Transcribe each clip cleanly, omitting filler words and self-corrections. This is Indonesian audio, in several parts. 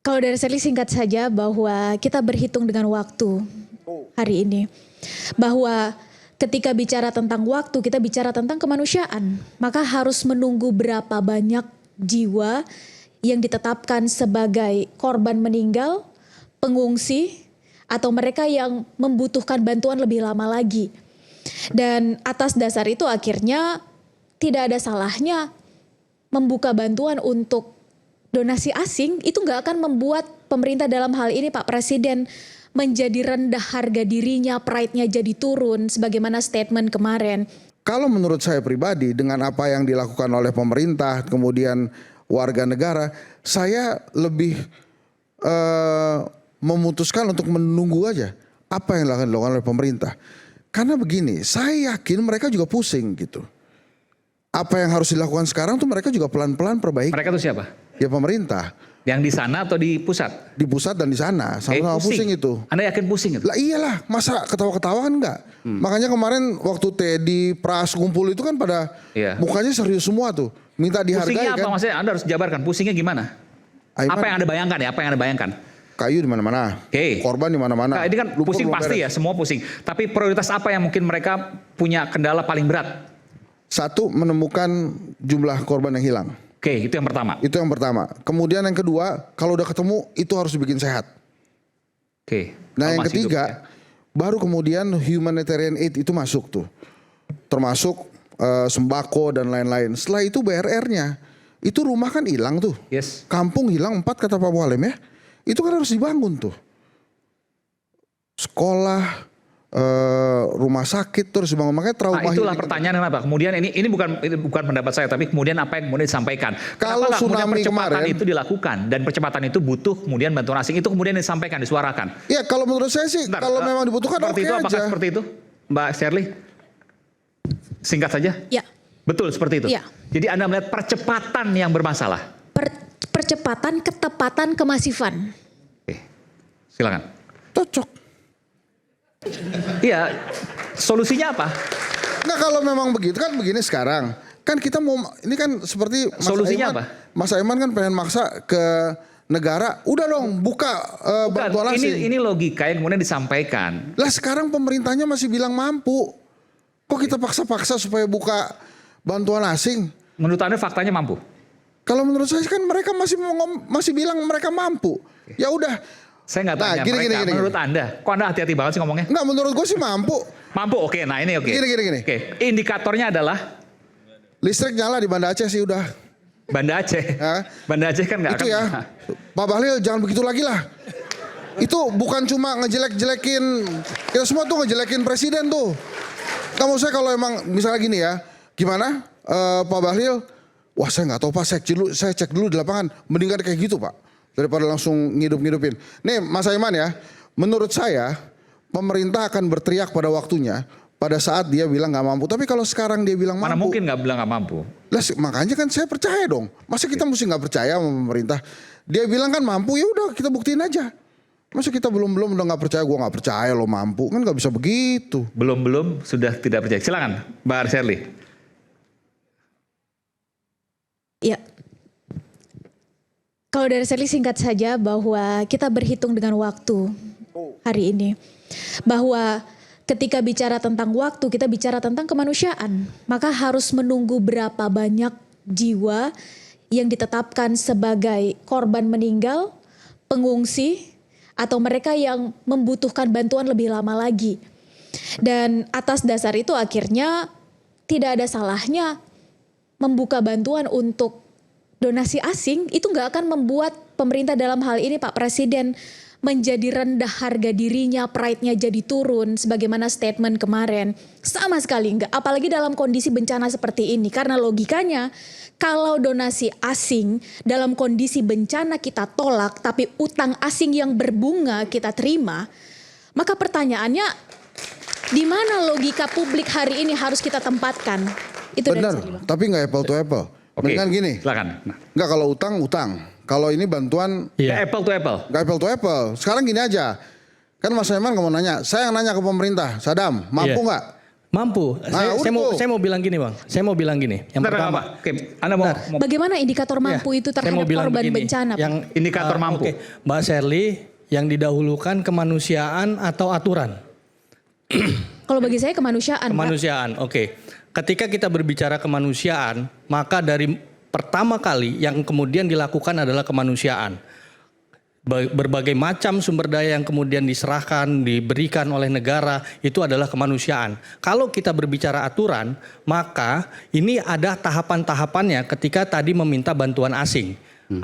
Kalau dari Sherly singkat saja bahwa kita berhitung dengan waktu hari ini. Bahwa ketika bicara tentang waktu kita bicara tentang kemanusiaan. Maka harus menunggu berapa banyak jiwa yang ditetapkan sebagai korban meninggal, pengungsi, atau mereka yang membutuhkan bantuan lebih lama lagi. Dan atas dasar itu akhirnya tidak ada salahnya membuka bantuan untuk donasi asing. Itu nggak akan membuat pemerintah dalam hal ini Pak Presiden menjadi rendah harga dirinya, pride-nya jadi turun sebagaimana statement kemarin. Kalau menurut saya pribadi dengan apa yang dilakukan oleh pemerintah kemudian warga negara, saya lebih memutuskan untuk menunggu aja apa yang dilakukan oleh pemerintah. Karena begini, saya yakin mereka juga pusing gitu. Apa yang harus dilakukan sekarang tuh mereka juga pelan-pelan perbaiki. Mereka itu siapa? Ya pemerintah. Yang di sana atau di pusat? Di pusat dan di sana, sama-sama pusing itu. Anda yakin pusing itu? Lah iyalah, masa ketawa-ketawa kan enggak? Makanya kemarin waktu Teddy Pras kumpul itu kan pada mukanya serius semua tuh. Minta dihargai. Pusingnya apa kan? maksudnya? Anda harus jabarkan, pusingnya gimana? Aiman, apa yang Anda bayangkan ya? Apa yang Anda bayangkan? Kayu di mana-mana, korban di mana-mana. Nah, ini kan pusing pasti ya, semua pusing. Tapi prioritas apa yang mungkin mereka punya kendala paling berat? Satu, menemukan jumlah korban yang hilang. Oke, itu yang pertama. Itu yang pertama. Kemudian yang kedua, kalau udah ketemu itu harus dibikin sehat. Oke. Nah yang ketiga, baru kemudian humanitarian aid itu masuk tuh. Termasuk sembako dan lain-lain. Setelah itu BRR-nya. Itu rumah kan hilang tuh. Yes. Kampung hilang 4 kata Pak Mualim ya. Itu kan harus dibangun tuh. Sekolah, rumah sakit terus dibangun. Makanya trauma. Nah, itulah pertanyaan kenapa. Kemudian ini bukan pendapat saya, tapi kemudian apa yang kemudian disampaikan. Kalau tsunami percepatan kemarin itu dilakukan dan percepatan itu butuh kemudian bantuan asing itu kemudian disampaikan, disuarakan. Ya kalau menurut saya sih kalau memang dibutuhkan seperti itu, apakah seperti itu, Mbak Sherly? Singkat saja. Ya. Betul seperti itu. Ya. Jadi Anda melihat percepatan yang bermasalah. Percepatan, ketepatan, kemasifan. Oke. Silakan. Cocok. Iya, solusinya apa? Nah kalau memang begitu kan begini sekarang. Kan kita mau, ini kan seperti solusinya Aiman, apa? Mas Aiman kan pengen maksa ke negara. Udah dong buka bantuan asing. Ini logika yang kemudian disampaikan. Lah sekarang pemerintahnya masih bilang mampu. Kok kita paksa-paksa supaya buka bantuan asing? Menurut Anda faktanya mampu? Kalau menurut saya kan mereka masih bilang mereka mampu. Ya udah. Saya nggak tanya mereka. Menurut Anda, kok Anda hati-hati banget sih ngomongnya? Enggak, menurut gue sih mampu. Mampu, oke. Nah ini oke. Gini. Oke, indikatornya adalah listrik nyala di Banda Aceh sih udah. Banda Aceh. Ya. Banda Aceh kan nggak akan. Itu ya, Pak Bahlil jangan begitu lagi lah. Itu bukan cuma ngejelek-jelekin, kita semua tuh ngejelekin presiden tuh. Kamu saya kalau emang misalnya gini ya, gimana Pak Bahlil? Wah saya nggak tahu Pak, saya cek dulu di lapangan. Mendingan kayak gitu Pak, daripada langsung ngidup-ngidupin. Nih Mas Aiman ya, menurut saya pemerintah akan berteriak pada waktunya. Pada saat dia bilang nggak mampu. Tapi kalau sekarang dia bilang mampu. Mana mungkin nggak bilang nggak mampu? Lah makanya kan saya percaya dong. Masa kita mesti nggak percaya sama pemerintah? Dia bilang kan mampu, ya udah kita buktiin aja. Masa kita belum udah nggak percaya, gua nggak percaya lo mampu, kan nggak bisa begitu. Belum sudah tidak percaya. Silakan, Mbak Sherly. Ya. Kalau dari Sherly singkat saja bahwa kita berhitung dengan waktu hari ini. Bahwa ketika bicara tentang waktu kita bicara tentang kemanusiaan. Maka harus menunggu berapa banyak jiwa yang ditetapkan sebagai korban meninggal, pengungsi, atau mereka yang membutuhkan bantuan lebih lama lagi. Dan atas dasar itu akhirnya tidak ada salahnya membuka bantuan untuk donasi asing. Itu nggak akan membuat pemerintah dalam hal ini Pak Presiden menjadi rendah harga dirinya, pride-nya jadi turun sebagaimana statement kemarin. Sama sekali enggak, apalagi dalam kondisi bencana seperti ini. Karena logikanya kalau donasi asing dalam kondisi bencana kita tolak, tapi utang asing yang berbunga kita terima, maka pertanyaannya di mana logika publik hari ini harus kita tempatkan? Itu benar, tapi nggak apple to apple. Mendingan gini, silakan. Nggak kalau utang. Kalau ini bantuan, apple to apple. Nggak apple to apple. Sekarang gini aja, kan Mas Aiman nggak mau nanya, saya yang nanya ke pemerintah, Sadam, mampu nggak? Mampu. Saya mau bilang gini, Bang. Saya mau bilang gini. Yang Bentar, pertama, Pak. Oke, Anda mau Bagaimana indikator mampu itu saya mau terhadap bilang korban begini, bencana, Pak? Yang Indikator mampu. Oke, Mbak Shirley, yang didahulukan kemanusiaan atau aturan? Kalau bagi saya kemanusiaan, Pak. Kemanusiaan, oke. Ketika kita berbicara kemanusiaan, maka dari pertama kali yang kemudian dilakukan adalah kemanusiaan. Berbagai macam sumber daya yang kemudian diserahkan, diberikan oleh negara, itu adalah kemanusiaan. Kalau kita berbicara aturan, maka ini ada tahapan-tahapannya ketika tadi meminta bantuan asing.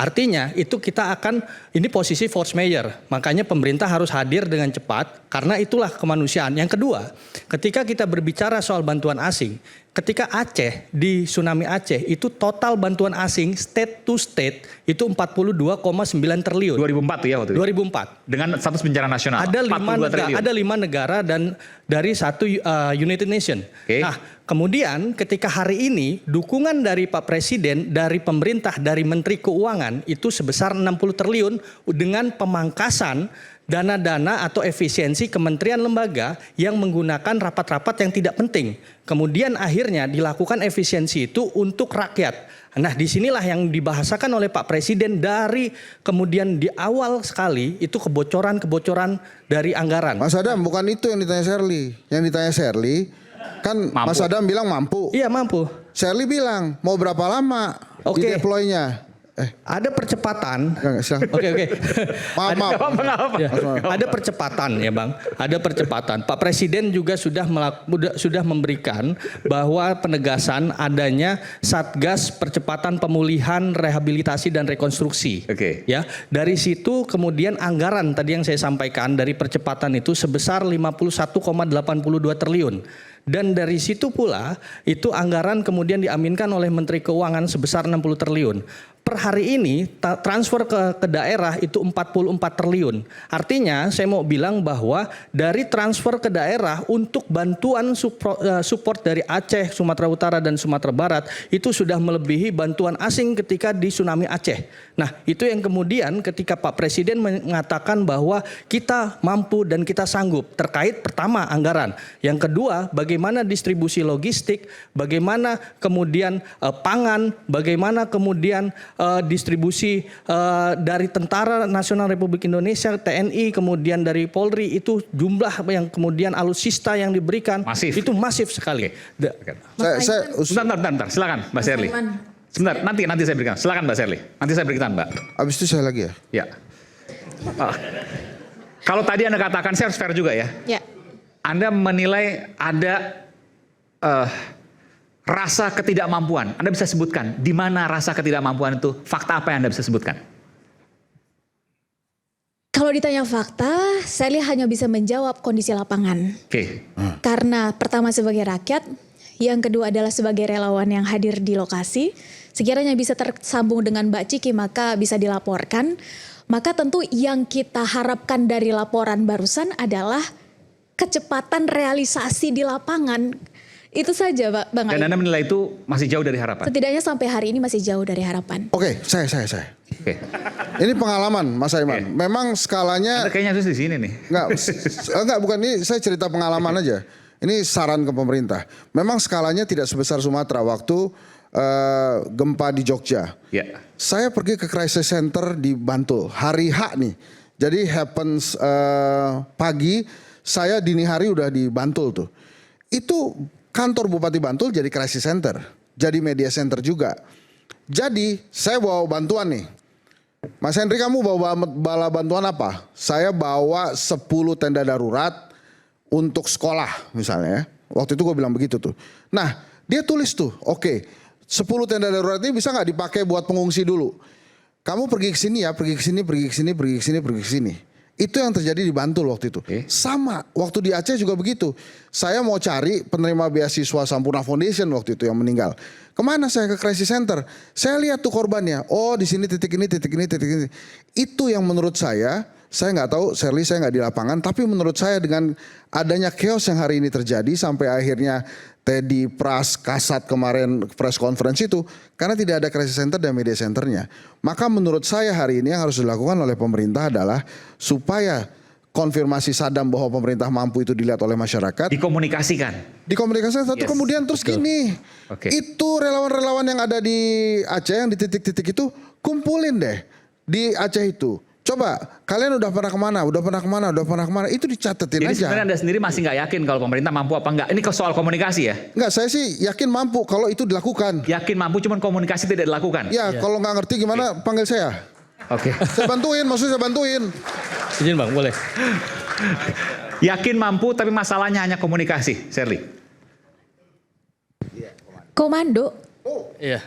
Artinya itu kita akan, ini posisi force majeure, makanya pemerintah harus hadir dengan cepat karena itulah kemanusiaan. Yang kedua, ketika kita berbicara soal bantuan asing, ketika Aceh, di tsunami Aceh itu total bantuan asing state to state itu 42,9 triliun. 2004 ya waktu itu. 2004. Dengan status bencana nasional. Ada 42 triliun. ada 5 negara dan dari satu United Nation. Oke. Nah, kemudian ketika hari ini dukungan dari Pak Presiden, dari pemerintah, dari Menteri Keuangan itu sebesar 60 triliun dengan pemangkasan dana-dana atau efisiensi kementerian lembaga yang menggunakan rapat-rapat yang tidak penting. Kemudian akhirnya dilakukan efisiensi itu untuk rakyat. Nah, disinilah yang dibahasakan oleh Pak Presiden dari kemudian di awal sekali itu kebocoran-kebocoran dari anggaran. Mas Adam, bukan itu yang ditanya Shirley. Yang ditanya Shirley kan Mampu. Mas Adam bilang mampu. Iya, mampu. Shirley bilang mau berapa lama Oke. di deploy-nya? Ada percepatan. Silakan. Oke. Maaf. Ya, ada percepatan ya, Bang. Ada percepatan. Pak Presiden juga sudah memberikan bahwa penegasan adanya Satgas Percepatan Pemulihan, Rehabilitasi dan Rekonstruksi. Oke. Ya, dari situ kemudian anggaran tadi yang saya sampaikan dari percepatan itu sebesar 51,82 triliun. Dan dari situ pula itu anggaran kemudian diaminkan oleh Menteri Keuangan sebesar 60 triliun. Per hari ini transfer ke daerah itu 44 triliun. Artinya saya mau bilang bahwa dari transfer ke daerah untuk bantuan support dari Aceh, Sumatera Utara dan Sumatera Barat itu sudah melebihi bantuan asing ketika di tsunami Aceh. Nah, itu yang kemudian ketika Pak Presiden mengatakan bahwa kita mampu dan kita sanggup terkait pertama anggaran. Yang kedua, bagaimana distribusi logistik, bagaimana kemudian pangan, bagaimana kemudian distribusi dari Tentara Nasional Republik Indonesia, TNI, kemudian dari Polri itu jumlah yang kemudian alutsista yang diberikan Masif. itu masif sekali. Bentar. Silakan Mbak Shirley. Sebentar, nanti saya berikan. Silakan Mbak Shirley. Nanti saya berikan, Mbak. Abis itu saya lagi ya. Ya. Kalau tadi Anda katakan, saya harus fair juga ya. Ya. Anda menilai ada rasa ketidakmampuan. Anda bisa sebutkan di mana rasa ketidakmampuan itu? Fakta apa yang Anda bisa sebutkan? Kalau ditanya fakta, saya hanya bisa menjawab kondisi lapangan. Oke. Karena pertama sebagai rakyat, yang kedua adalah sebagai relawan yang hadir di lokasi. Sekiranya bisa tersambung dengan Mbak Ciki maka bisa dilaporkan. Maka tentu yang kita harapkan dari laporan barusan adalah kecepatan realisasi di lapangan. Itu saja, Pak Bang Dan Ali. Anda menilai itu masih jauh dari harapan? Setidaknya sampai hari ini masih jauh dari harapan. Oke, saya. Oke. Ini pengalaman Mas Aiman. Oke. Memang skalanya Anda kayaknya harus di sini nih. enggak bukan ini saya cerita pengalaman aja. Ini saran ke pemerintah. Memang skalanya tidak sebesar Sumatera waktu gempa di Jogja. Ya. Saya pergi ke crisis center di Bantul hari H nih. Jadi happens pagi, saya dini hari udah di Bantul tuh. Itu kantor Bupati Bantul jadi crisis center, jadi media center juga. Jadi saya bawa bantuan nih. Mas Henry, kamu bawa bantuan apa? Saya bawa 10 tenda darurat untuk sekolah misalnya. Waktu itu gue bilang begitu tuh. Nah dia tulis tuh, oke, 10 tenda darurat ini bisa nggak dipakai buat pengungsi dulu? Kamu pergi ke sini ya, pergi ke sini. Itu yang terjadi di Bantul waktu itu. Sama, waktu di Aceh juga begitu. Saya mau cari penerima beasiswa Sampurna Foundation waktu itu yang meninggal. Kemana saya ke crisis center? Saya lihat tuh korbannya. Oh di sini titik ini. Itu yang menurut saya nggak tahu, Shirley, saya nggak di lapangan. Tapi menurut saya dengan adanya chaos yang hari ini terjadi sampai akhirnya Teddy Pras Kasat kemarin press conference itu karena tidak ada crisis center dan media centernya. Maka menurut saya hari ini yang harus dilakukan oleh pemerintah adalah supaya konfirmasi Sadam bahwa pemerintah mampu itu dilihat oleh masyarakat. Dikomunikasikan. Dikomunikasikan satu, Yes, kemudian terus gini, Oke. itu relawan-relawan yang ada di Aceh yang di titik-titik itu kumpulin deh di Aceh itu. Coba kalian udah pernah kemana, itu dicatetin Jadi aja. sebenarnya Anda sendiri masih nggak yakin kalau pemerintah mampu apa enggak. Ini soal komunikasi ya. Enggak, saya sih yakin mampu kalau itu dilakukan. Yakin mampu, cuman komunikasi tidak dilakukan. Ya, kalau nggak ngerti gimana panggil saya. Oke. Saya bantuin, maksudnya saya bantuin. Izin Bang, boleh. Yakin mampu, tapi masalahnya hanya komunikasi, Sherly. Komando, Iya.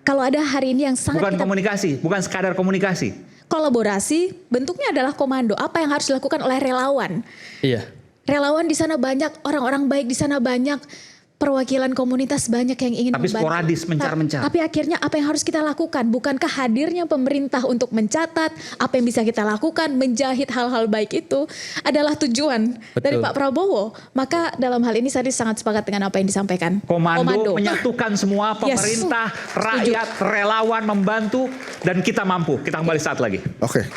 kalau ada hari ini yang sangat Bukan kita komunikasi, bukan sekadar komunikasi. kolaborasi, bentuknya adalah komando. Apa yang harus dilakukan oleh relawan? Iya. Relawan di sana banyak, orang-orang baik di sana banyak, perwakilan komunitas banyak yang ingin Tapi membantu. sporadis, mencar-mencar. Tapi akhirnya apa yang harus kita lakukan? Bukankah hadirnya pemerintah untuk mencatat apa yang bisa kita lakukan, menjahit hal-hal baik itu adalah tujuan dari Pak Prabowo? Maka dalam hal ini saya sangat sepakat dengan apa yang disampaikan. Komando menyatukan semua Yes. pemerintah, rakyat, relawan membantu, dan kita mampu. Kita kembali saat lagi. Oke.